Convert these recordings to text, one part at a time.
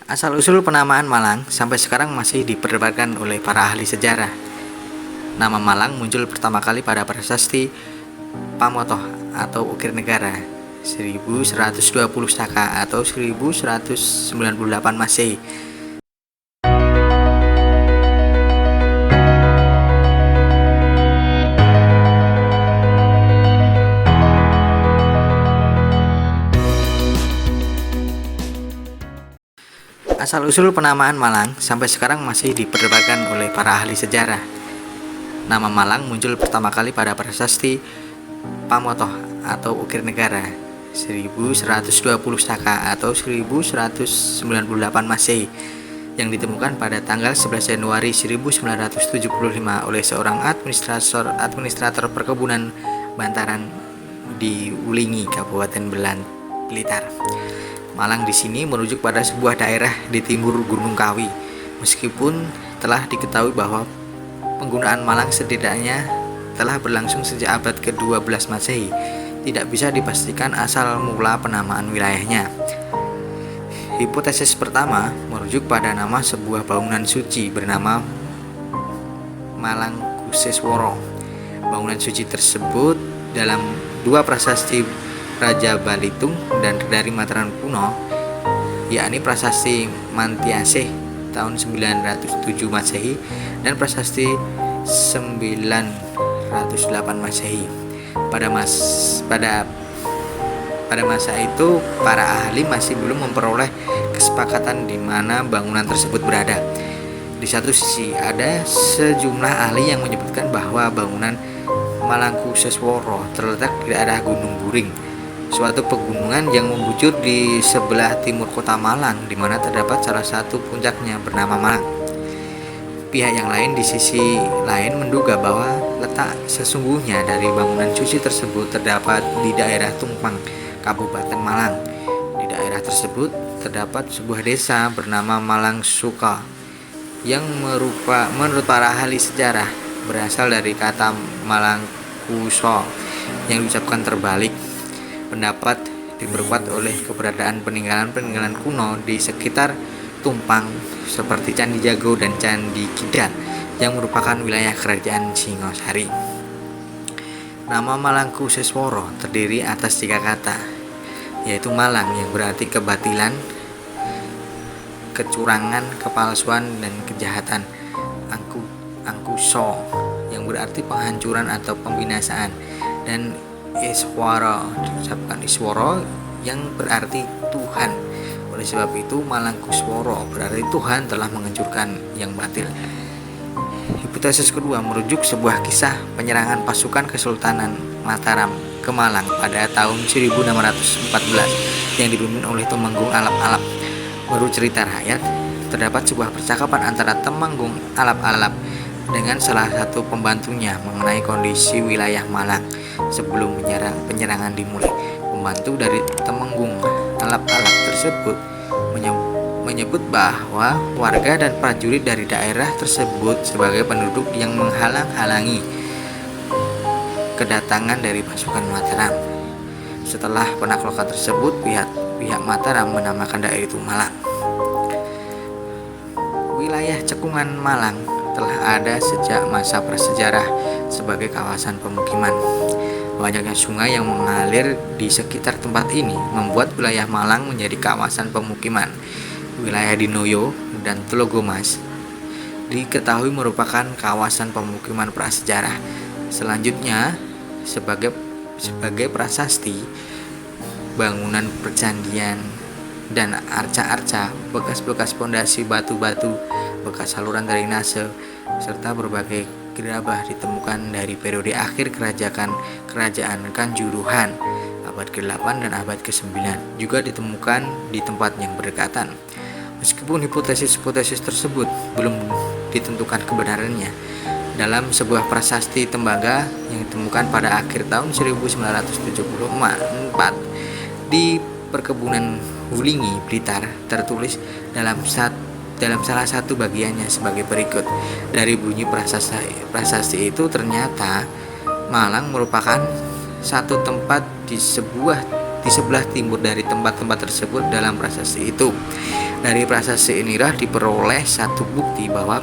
Asal-usul penamaan Malang sampai sekarang masih diperdebatkan oleh para ahli sejarah. Nama Malang muncul pertama kali pada prasasti Pamotoh atau Ukir Negara 1120 Saka atau 1198 Masehi. Asal-usul penamaan Malang sampai sekarang masih diperdebatkan oleh para ahli sejarah. Nama Malang muncul pertama kali pada prasasti Pamotoh atau Ukir Negara 1120 Saka atau 1198 Masehi yang ditemukan pada tanggal 11 Januari 1975 oleh seorang administrator perkebunan Bantaran di Wulingi, Kabupaten Blitar. Malang di sini merujuk pada sebuah daerah di timur Gunung Kawi. Meskipun telah diketahui bahwa penggunaan Malang setidaknya telah berlangsung sejak abad ke-12 Masehi, tidak bisa dipastikan asal mula penamaan wilayahnya. Hipotesis pertama merujuk pada nama sebuah bangunan suci bernama Malangkuseswara. Bangunan suci tersebut dalam dua prasasti Raja Balitung dan dari Mataram kuno, yakni prasasti Mantiasih tahun 907 Masehi dan prasasti 908 Masehi. Pada masa itu para ahli masih belum memperoleh kesepakatan di mana bangunan tersebut berada. Di satu sisi ada sejumlah ahli yang menyebutkan bahwa bangunan Malangkuseswara terletak di daerah Gunung Buring, suatu pegunungan yang membujur di sebelah timur kota Malang, di mana terdapat salah satu puncaknya bernama Malang. Pihak yang lain di sisi lain menduga bahwa letak sesungguhnya dari bangunan suci tersebut terdapat di daerah Tumpang, Kabupaten Malang. Di daerah tersebut terdapat sebuah desa bernama Malangsuka yang menurut para ahli sejarah berasal dari kata Malangkuso yang diucapkan terbalik. Pendapat diperkuat oleh keberadaan peninggalan-peninggalan kuno di sekitar Tumpang seperti Candi Jago dan Candi Kidal yang merupakan wilayah kerajaan Singosari. Nama Malangkuseswara terdiri atas 3 kata, yaitu Malang yang berarti kebatilan, kecurangan, kepalsuan, dan kejahatan. Angkuso yang berarti penghancuran atau pembinasaan, dan Iswara diucapkan Iswara yang berarti Tuhan. Oleh sebab itu Malangkuswara berarti Tuhan telah menghancurkan yang batil. Hipotesis kedua merujuk sebuah kisah penyerangan pasukan Kesultanan Mataram ke Malang pada tahun 1614 yang dipimpin oleh Temenggung Alap-Alap. Menurut cerita rakyat, terdapat sebuah percakapan antara Temenggung Alap-Alap dengan salah satu pembantunya mengenai kondisi wilayah Malang sebelum penyerangan dimulai. Pembantu dari Temenggung Alap-Alap tersebut menyebut bahwa warga dan prajurit dari daerah tersebut sebagai penduduk yang menghalang-halangi kedatangan dari pasukan Mataram. Setelah penaklukan tersebut, pihak Mataram menamakan daerah itu Malang. Wilayah cekungan Malang telah ada sejak masa prasejarah sebagai kawasan pemukiman. Banyaknya sungai yang mengalir di sekitar tempat ini membuat wilayah Malang menjadi kawasan pemukiman. Wilayah Dinoyo dan Telogomas diketahui merupakan kawasan pemukiman prasejarah. Selanjutnya, sebagai prasasti, bangunan percandian dan arca-arca, bekas-bekas pondasi batu-batu, bekas saluran drainase, serta berbagai gerabah ditemukan dari periode akhir kerajaan Kanjuruhan abad ke-8 dan abad ke-9, juga ditemukan di tempat yang berdekatan. Meskipun hipotesis tersebut belum ditentukan kebenarannya, dalam sebuah prasasti tembaga yang ditemukan pada akhir tahun 1974 di perkebunan Wulingi, Blitar, tertulis dalam salah satu bagiannya sebagai berikut. Dari bunyi prasasti itu, ternyata Malang merupakan satu tempat di sebuah di sebelah timur dari tempat-tempat tersebut dalam prasasti itu. Dari prasasti inilah diperoleh satu bukti bahwa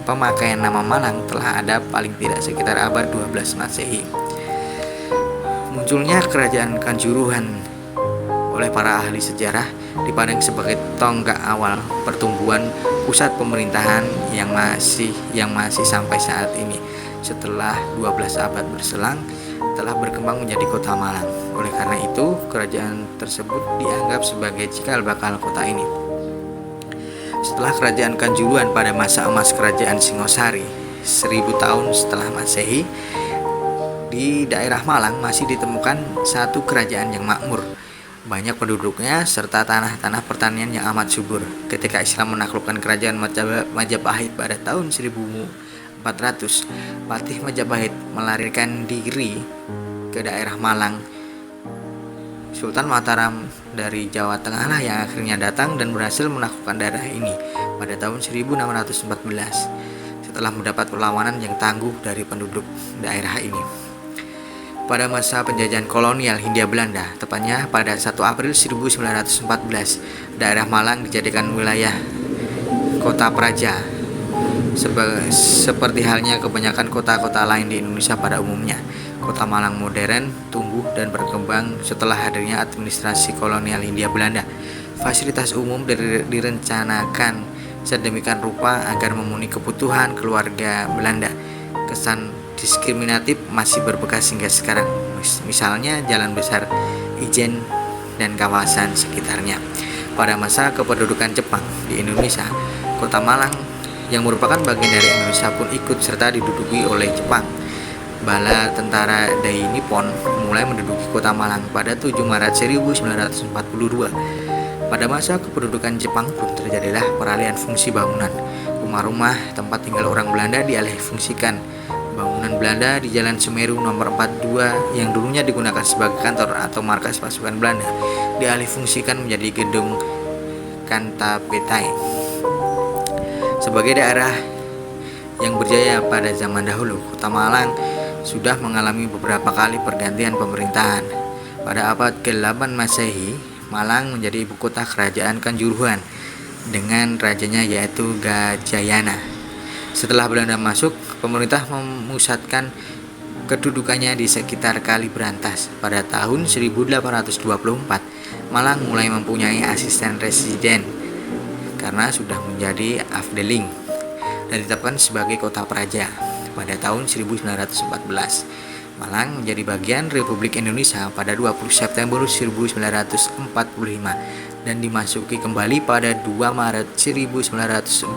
pemakaian nama Malang telah ada paling tidak sekitar abad 12 Masehi. Munculnya kerajaan Kanjuruhan oleh para ahli sejarah dipandang sebagai tonggak awal pertumbuhan pusat pemerintahan yang masih sampai saat ini. Setelah 12 abad berselang, telah berkembang menjadi kota Malang. Oleh karena itu, kerajaan tersebut dianggap sebagai cikal bakal kota ini. Setelah kerajaan Kanjuruhan pada masa emas kerajaan Singosari 1000 tahun setelah Masehi, di daerah Malang masih ditemukan satu kerajaan yang makmur, banyak penduduknya serta tanah-tanah pertanian yang amat subur. Ketika Islam menaklukkan kerajaan Majapahit pada tahun 1400, Patih Majapahit melarikan diri ke daerah Malang. Sultan Mataram dari Jawa Tengah lah yang akhirnya datang dan berhasil menaklukkan daerah ini pada tahun 1614 setelah mendapat perlawanan yang tangguh dari penduduk daerah ini. Pada masa penjajahan kolonial Hindia Belanda, tepatnya pada 1 April 1914, daerah Malang dijadikan wilayah kota praja, seperti halnya kebanyakan kota-kota lain di Indonesia pada umumnya. Kota Malang modern tumbuh dan berkembang setelah hadirnya administrasi kolonial Hindia Belanda. Fasilitas umum direncanakan sedemikian rupa agar memenuhi kebutuhan keluarga Belanda. Kesan diskriminatif masih berbekas hingga sekarang, misalnya Jalan Besar Ijen dan kawasan sekitarnya. Pada masa kependudukan Jepang di Indonesia, kota Malang yang merupakan bagian dari Indonesia pun ikut serta diduduki oleh Jepang. Bala tentara Dai Nippon mulai menduduki kota Malang pada 7 Maret 1942. Pada masa kependudukan Jepang pun terjadilah peralihan fungsi bangunan. Rumah-rumah tempat tinggal orang Belanda dialih fungsikan. Bangunan Belanda di Jalan Semeru nomor 42 yang dulunya digunakan sebagai kantor atau markas pasukan Belanda dialih fungsikan menjadi gedung Kantapetai. Sebagai daerah yang berjaya pada zaman dahulu, kota Malang sudah mengalami beberapa kali pergantian pemerintahan. Pada abad ke-8 Masehi, Malang menjadi ibu kota kerajaan Kanjuruhan dengan rajanya yaitu Gajayana. Setelah Belanda masuk, pemerintah memusatkan kedudukannya di sekitar Kali Brantas. Pada tahun 1824, Malang mulai mempunyai asisten residen karena sudah menjadi afdeling dan ditetapkan sebagai kota praja. Pada tahun 1914, Malang menjadi bagian Republik Indonesia pada 20 September 1945 dan dimasuki kembali pada 2 Maret 1947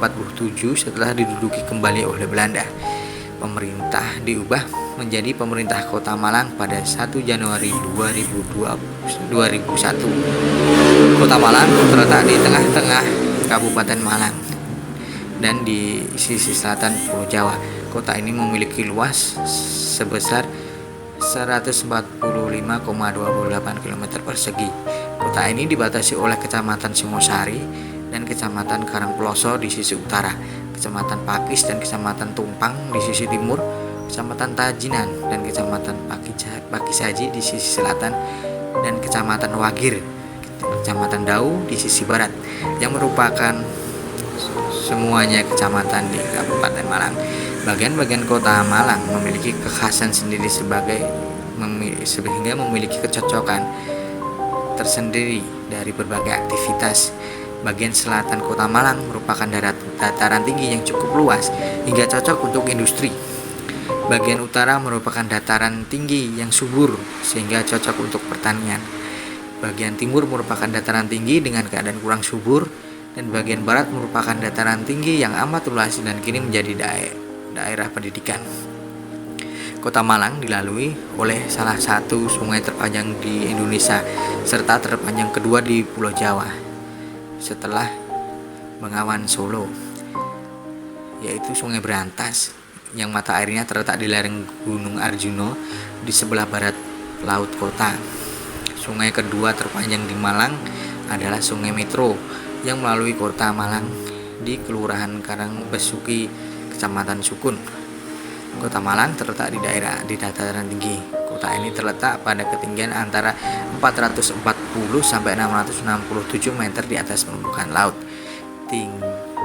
setelah diduduki kembali oleh Belanda. Pemerintah diubah menjadi Pemerintah Kota Malang pada 1 Januari 2001. Kota Malang terletak di tengah-tengah Kabupaten Malang dan di sisi selatan Pulau Jawa. Kota ini memiliki luas sebesar 145,28 km persegi. Kota ini dibatasi oleh Kecamatan Singosari dan Kecamatan Karangploso di sisi utara, Kecamatan Pakis dan Kecamatan Tumpang di sisi timur, Kecamatan Tajinan dan Kecamatan Pakisaji di sisi selatan, dan Kecamatan Wagir, Kecamatan Dau di sisi barat, yang merupakan semuanya kecamatan di Kabupaten Malang. Bagian-bagian kota Malang memiliki kekhasan sendiri sehingga memiliki kecocokan tersendiri dari berbagai aktivitas. Bagian selatan kota Malang merupakan dataran tinggi yang cukup luas hingga cocok untuk industri. Bagian utara merupakan dataran tinggi yang subur sehingga cocok untuk pertanian. Bagian timur merupakan dataran tinggi dengan keadaan kurang subur, dan bagian barat merupakan dataran tinggi yang amat luas dan kini menjadi daerah pendidikan. Kota Malang dilalui oleh salah satu sungai terpanjang di Indonesia serta terpanjang kedua di Pulau Jawa setelah Bengawan Solo, yaitu Sungai Berantas yang mata airnya terletak di lereng Gunung Arjuno di sebelah barat laut kota. Sungai kedua terpanjang di Malang adalah Sungai Metro yang melalui kota Malang di Kelurahan Karangbesuki, Kecamatan Sukun. Kota Malang terletak di dataran tinggi. Kota ini terletak pada ketinggian antara 440 sampai 667 meter di atas permukaan laut.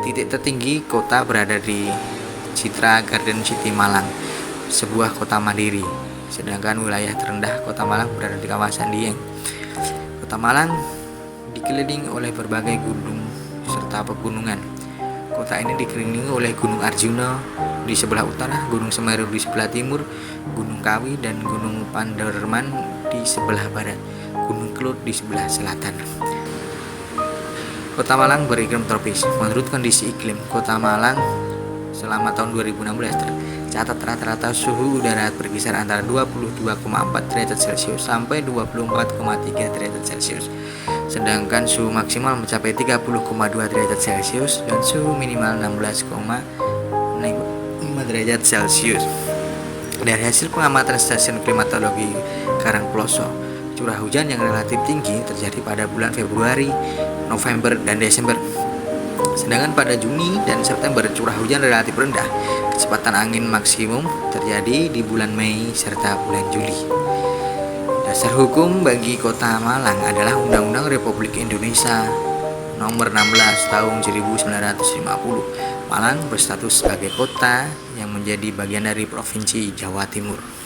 Titik tertinggi kota berada di Citra Garden City Malang, sebuah kota mandiri. Sedangkan wilayah terendah Kota Malang berada di kawasan Dieng. Kota Malang dikelilingi oleh berbagai gunung serta pegunungan. Kota ini dikelilingi oleh Gunung Arjuna di sebelah utara, Gunung Semeru di sebelah timur, Gunung Kawi dan Gunung Panderman di sebelah barat, Gunung Kelut di sebelah selatan. Kota Malang beriklim tropis. Menurut kondisi iklim Kota Malang selama tahun 2016 tercatat rata-rata suhu udara berkisar antara 22,4 derajat Celcius sampai 24,3 derajat Celcius. Sedangkan suhu maksimal mencapai 30,2 derajat Celcius dan suhu minimal 16,5 derajat Celcius. Dari hasil pengamatan stasiun klimatologi Karangploso, curah hujan yang relatif tinggi terjadi pada bulan Februari, November, dan Desember. Sedangkan pada Juni dan September curah hujan relatif rendah. Kecepatan angin maksimum terjadi di bulan Mei serta bulan Juli. Dasar hukum bagi Kota Malang adalah Undang-Undang Republik Indonesia Nomor 16 Tahun 1950. Malang berstatus sebagai kota yang menjadi bagian dari Provinsi Jawa Timur.